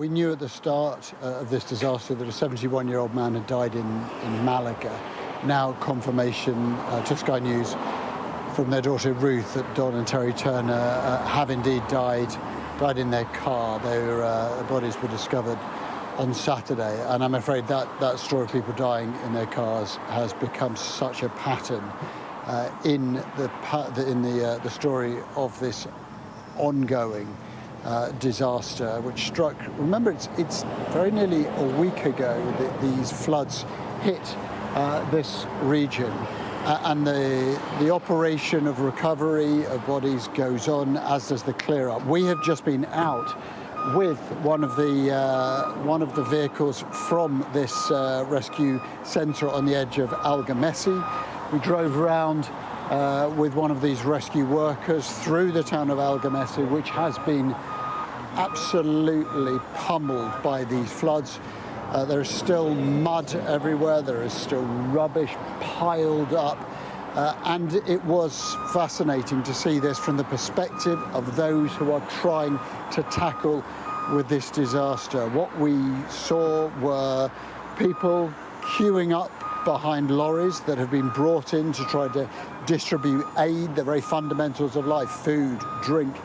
We knew at the start of this disaster that a 71-year-old man had died in Malaga. Now confirmation to Sky News from their daughter Ruth that Don and Terry Turner have indeed died in their car. Their bodies were discovered on Saturday, and I'm afraid that story of people dying in their cars has become such a pattern in the story of this ongoing disaster, which struck. Remember, it's very nearly a week ago that these floods hit this region, and the operation of recovery of bodies goes on, as does the clear up. We have just been out with one of the vehicles from this rescue centre on the edge of Algemesí. We drove around with one of these rescue workers through the town of Algemesí, which has been absolutely pummeled by these floods. There is still mud everywhere, there is still rubbish piled up, and it was fascinating to see this from the perspective of those who are trying to tackle with this disaster. What we saw were people queuing up behind lorries that have been brought in to try to distribute aid, the very fundamentals of life: food, drink,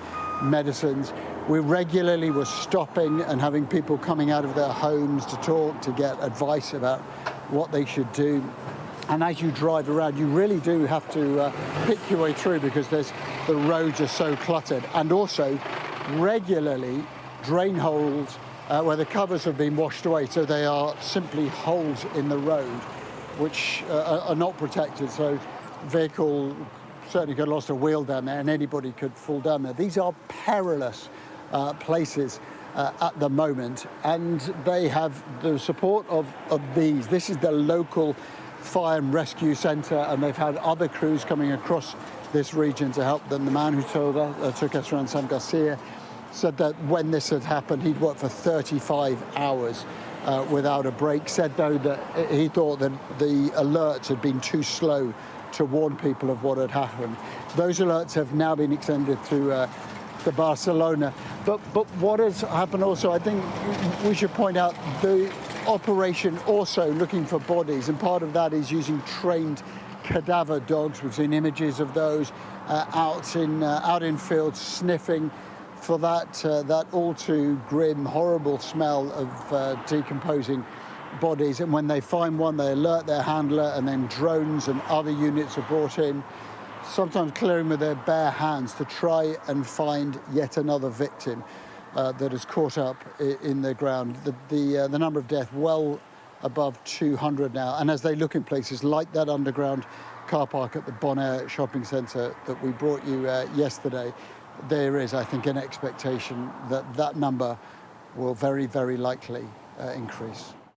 medicines. We regularly were stopping and having people coming out of their homes to talk, to get advice about what they should do. And as you drive around, you really do have to pick your way through, because the roads are so cluttered. And also regularly drain holes where the covers have been washed away, so they are simply holes in the road which are not protected. So vehicle certainly could have lost a wheel down there, and anybody could fall down there. These are perilous places at the moment, and they have the support of these. This is the local fire and rescue centre, and they've had other crews coming across this region to help them. The man who took us around San Garcia said that when this had happened, he'd worked for 35 hours without a break. Said, though, that he thought that the alerts had been too slow to warn people of what had happened. Those alerts have now been extended to Barcelona. But what has happened also, I think we should point out, the operation also looking for bodies, and part of that is using trained cadaver dogs. We've seen images of those out in fields sniffing for that all too grim, horrible smell of decomposing bodies. And when they find one, they alert their handler, and then drones and other units are brought in, sometimes clearing with their bare hands to try and find yet another victim that is caught up in the ground. The number of deaths well above 200 now, and as they look in places like that underground car park at the Bonaire shopping centre that we brought you yesterday, there is, I think, an expectation that that number will very, very likely increase.